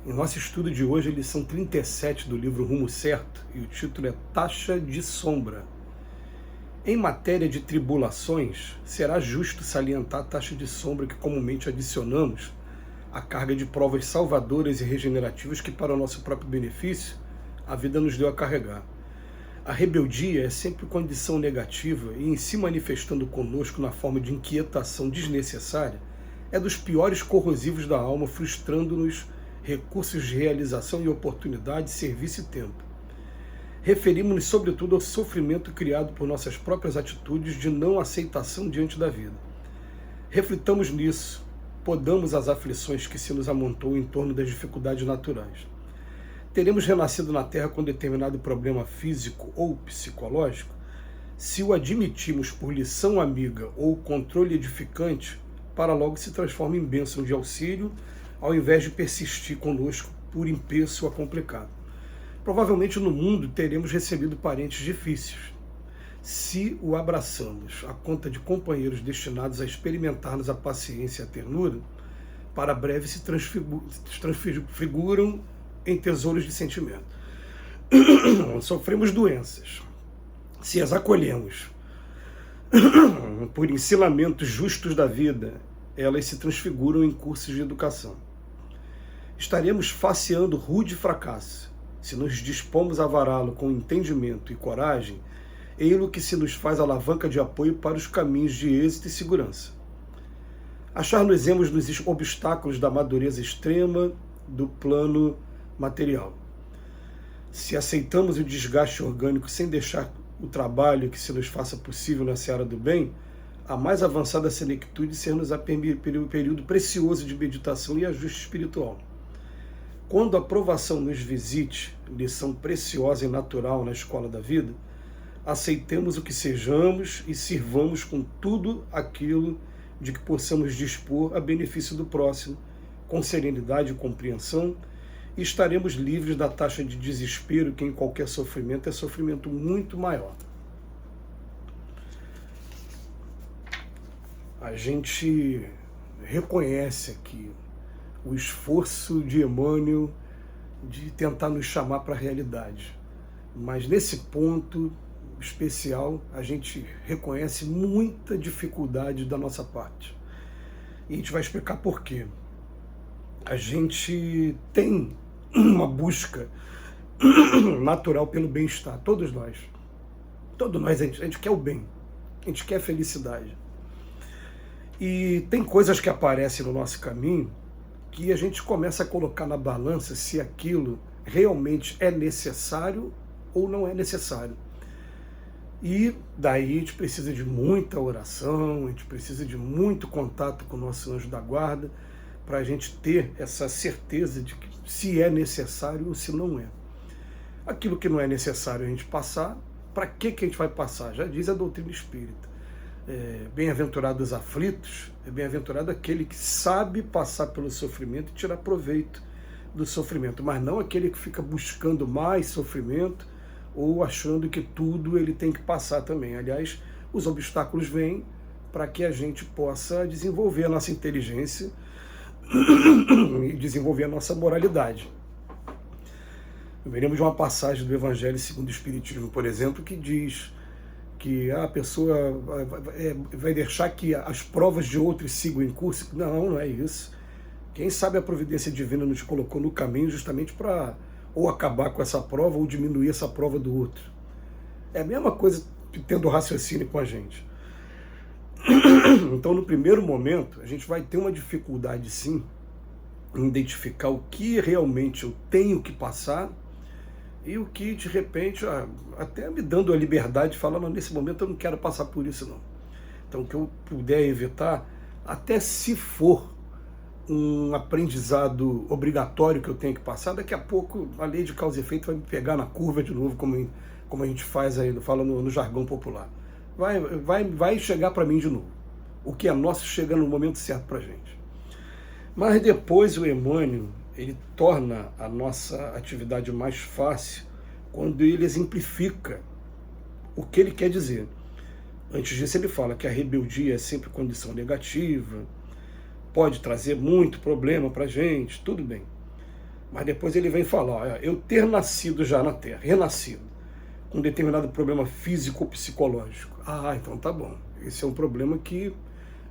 Em nosso estudo de hoje, a lição 37 do livro Rumo Certo, e o título é Taxa de Sombra. Em matéria de tribulações, será justo salientar a taxa de sombra que comumente adicionamos à carga de provas salvadoras e regenerativas que, para o nosso próprio benefício, a vida nos deu a carregar. A rebeldia é sempre condição negativa e, em se manifestando conosco na forma de inquietação desnecessária, é dos piores corrosivos da alma, frustrando-nos recursos de realização e oportunidade, serviço e tempo. Referimos-nos, sobretudo, ao sofrimento criado por nossas próprias atitudes de não aceitação diante da vida. Reflitamos nisso, podamos as aflições que se nos amontou em torno das dificuldades naturais. Teremos renascido na Terra com determinado problema físico ou psicológico? Se o admitimos por lição amiga ou controle edificante, para logo se transforma em bênção de auxílio, ao invés de persistir conosco por impêcio a complicado. Provavelmente no mundo teremos recebido parentes difíceis. Se o abraçamos à conta de companheiros destinados a experimentar-nos a paciência e a ternura, para breve se transfiguram em tesouros de sentimento. Sofremos doenças. Se as acolhemos por ensinamentos justos da vida, elas se transfiguram em cursos de educação. Estaremos faceando rude fracasso. Se nos dispomos a vará-lo com entendimento e coragem, ei-lo que se nos faz alavanca de apoio para os caminhos de êxito e segurança. Achar-nos-emos nos obstáculos da madureza extrema do plano material. Se aceitamos o desgaste orgânico sem deixar o trabalho que se nos faça possível na seara do bem, a mais avançada senectude ser-nos a período precioso de meditação e ajuste espiritual. Quando a provação nos visite, lição preciosa e natural na escola da vida, aceitemos o que sejamos e sirvamos com tudo aquilo de que possamos dispor a benefício do próximo, com serenidade e compreensão, e estaremos livres da taxa de desespero que em qualquer sofrimento é sofrimento muito maior. A gente reconhece aqui o esforço de Emmanuel de tentar nos chamar para a realidade. Mas nesse ponto especial, a gente reconhece muita dificuldade da nossa parte. E a gente vai explicar por quê. A gente tem uma busca natural pelo bem-estar, todos nós. Todos nós, a gente quer o bem, a gente quer a felicidade. E tem coisas que aparecem no nosso caminho que a gente começa a colocar na balança se aquilo realmente é necessário ou não é necessário. E daí a gente precisa de muita oração, a gente precisa de muito contato com o nosso anjo da guarda, para a gente ter essa certeza de que se é necessário ou se não é. Aquilo que não é necessário a gente passar, para que a gente vai passar? Já diz a doutrina espírita. Bem-aventurado os aflitos, é bem-aventurado aquele que sabe passar pelo sofrimento e tirar proveito do sofrimento, mas não aquele que fica buscando mais sofrimento ou achando que tudo ele tem que passar também. Aliás, os obstáculos vêm para que a gente possa desenvolver a nossa inteligência e desenvolver a nossa moralidade. Veremos de uma passagem do Evangelho segundo o Espiritismo, por exemplo, que diz que a pessoa vai deixar que as provas de outros sigam em curso. Não, não é isso. Quem sabe a providência divina nos colocou no caminho justamente para ou acabar com essa prova ou diminuir essa prova do outro. É a mesma coisa tendo raciocínio com a gente. Então, no primeiro momento, a gente vai ter uma dificuldade, sim, em identificar o que realmente eu tenho que passar e o que, de repente, até me dando a liberdade de falar, não, nesse momento eu não quero passar por isso, não. Então, o que eu puder evitar, até se for um aprendizado obrigatório que eu tenho que passar, daqui a pouco a lei de causa e efeito vai me pegar na curva de novo, como a gente faz aí, fala no jargão popular. Vai chegar para mim de novo. O que é nosso chega no momento certo para a gente. Mas depois o Emmanuel, ele torna a nossa atividade mais fácil quando ele exemplifica o que ele quer dizer. Antes disso ele fala que a rebeldia é sempre condição negativa, pode trazer muito problema para a gente, tudo bem. Mas depois ele vem falar, ó, eu ter nascido já na Terra, renascido, com um determinado problema físico ou psicológico. Ah, então tá bom. Esse é um problema que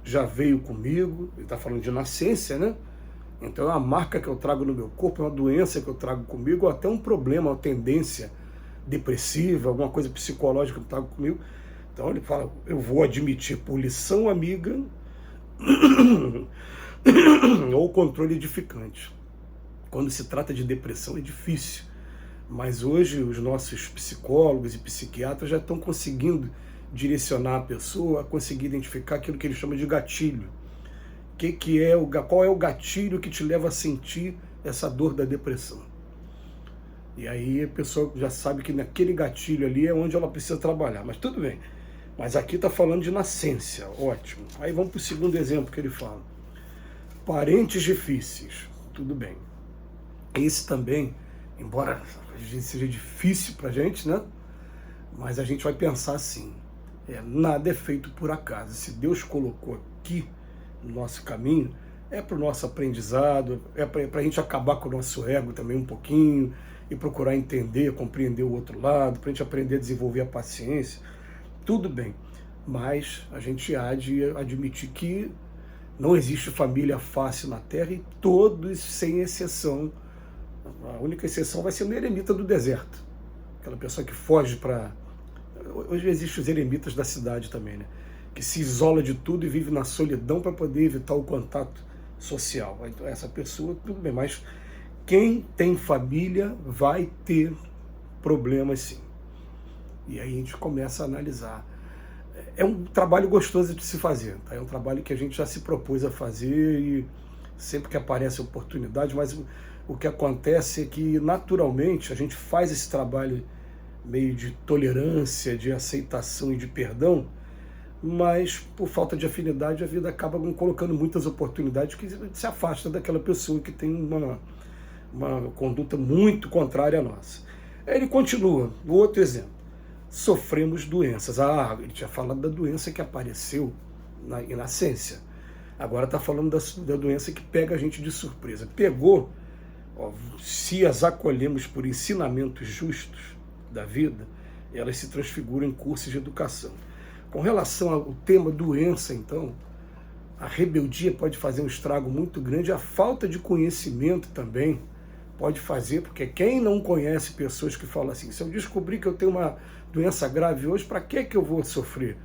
já veio comigo, ele está falando de nascença, né? Então é uma marca que eu trago no meu corpo, é uma doença que eu trago comigo, ou até um problema, uma tendência depressiva, alguma coisa psicológica que eu trago comigo. Então ele fala, eu vou admitir por lição amiga ou controle edificante. Quando se trata de depressão é difícil, mas hoje os nossos psicólogos e psiquiatras já estão conseguindo direcionar a pessoa a conseguir identificar aquilo que eles chamam de gatilho. Qual é o gatilho que te leva a sentir essa dor da depressão? E aí a pessoa já sabe que naquele gatilho ali é onde ela precisa trabalhar, mas tudo bem. Mas aqui está falando de nascença, ótimo. Aí vamos para o segundo exemplo que ele fala. Parentes difíceis, tudo bem. Esse também, embora seja difícil para a gente, né? Mas a gente vai pensar assim, nada é feito por acaso. Se Deus colocou aqui no nosso caminho, é para o nosso aprendizado, é para a gente acabar com o nosso ego também um pouquinho, e procurar entender, compreender o outro lado, para a gente aprender a desenvolver a paciência, tudo bem. Mas a gente há de admitir que não existe família fácil na Terra e todos, sem exceção, a única exceção vai ser o eremita do deserto, aquela pessoa que foge para... Hoje existem os eremitas da cidade também, né? Que se isola de tudo e vive na solidão para poder evitar o contato social. Então essa pessoa, tudo bem, mas quem tem família vai ter problemas sim. E aí a gente começa a analisar. É um trabalho gostoso de se fazer, tá? É um trabalho que a gente já se propôs a fazer e sempre que aparece a oportunidade, mas o que acontece é que naturalmente a gente faz esse trabalho meio de tolerância, de aceitação e de perdão, mas por falta de afinidade a vida acaba colocando muitas oportunidades que se afasta daquela pessoa que tem uma conduta muito contrária à nossa. Aí ele continua, o outro exemplo, sofremos doenças. Ele tinha falado da doença que apareceu na nascença, agora está falando da doença que pega a gente de surpresa. Pegou, se as acolhemos por ensinamentos justos da vida, elas se transfiguram em cursos de educação. Com relação ao tema doença, então, a rebeldia pode fazer um estrago muito grande, a falta de conhecimento também pode fazer, porque quem não conhece pessoas que falam assim, se eu descobrir que eu tenho uma doença grave hoje, para que eu vou sofrer?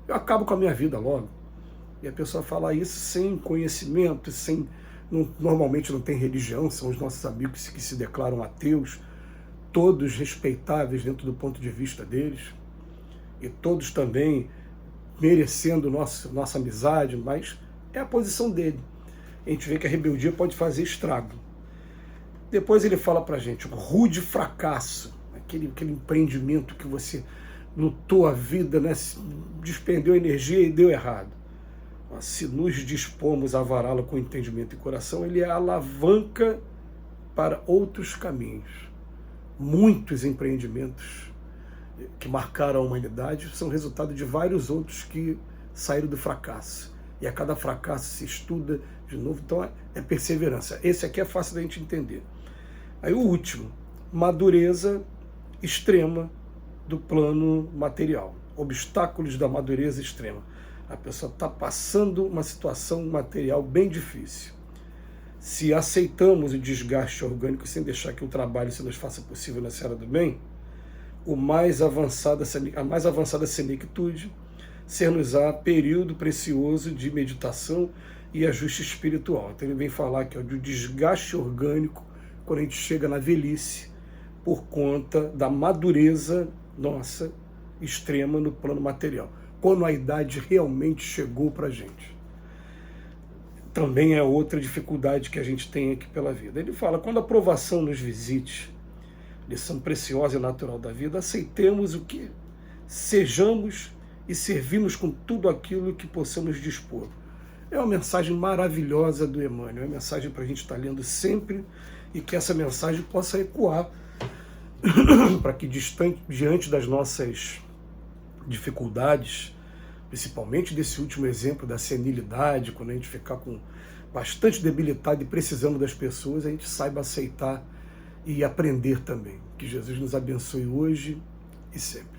Eu acabo com a minha vida logo. E a pessoa fala isso sem conhecimento, normalmente não tem religião, são os nossos amigos que se declaram ateus, todos respeitáveis dentro do ponto de vista deles, e todos também merecendo nossa amizade, mas é a posição dele. A gente vê que a rebeldia pode fazer estrago. Depois ele fala pra gente, um rude fracasso, aquele empreendimento que você lutou a vida, né, despendeu energia e deu errado. Se nos dispomos a vará-lo com entendimento e coração, ele é a alavanca para outros caminhos. Muitos empreendimentos que marcaram a humanidade são resultado de vários outros que saíram do fracasso. E a cada fracasso se estuda de novo, então é perseverança. Esse aqui é fácil da gente entender. Aí o último, madureza extrema do plano material. Obstáculos da madureza extrema. A pessoa está passando uma situação material bem difícil. Se aceitamos o desgaste orgânico sem deixar que o trabalho se nos faça possível na seara do bem, a mais avançada senectude ser-nos-á período precioso de meditação e ajuste espiritual. Então ele vem falar aqui do desgaste orgânico quando a gente chega na velhice por conta da madureza nossa extrema no plano material, quando a idade realmente chegou para a gente. Também é outra dificuldade que a gente tem aqui pela vida. Ele fala, quando a provação nos visite, lição preciosa e natural da vida, aceitemos o que sejamos e servimos com tudo aquilo que possamos dispor. É uma mensagem maravilhosa do Emmanuel, é uma mensagem para a gente estar lendo sempre e que essa mensagem possa ecoar para que diante das nossas dificuldades, principalmente desse último exemplo da senilidade, quando a gente ficar com bastante debilitado e precisando das pessoas, a gente saiba aceitar e aprender também. Que Jesus nos abençoe hoje e sempre.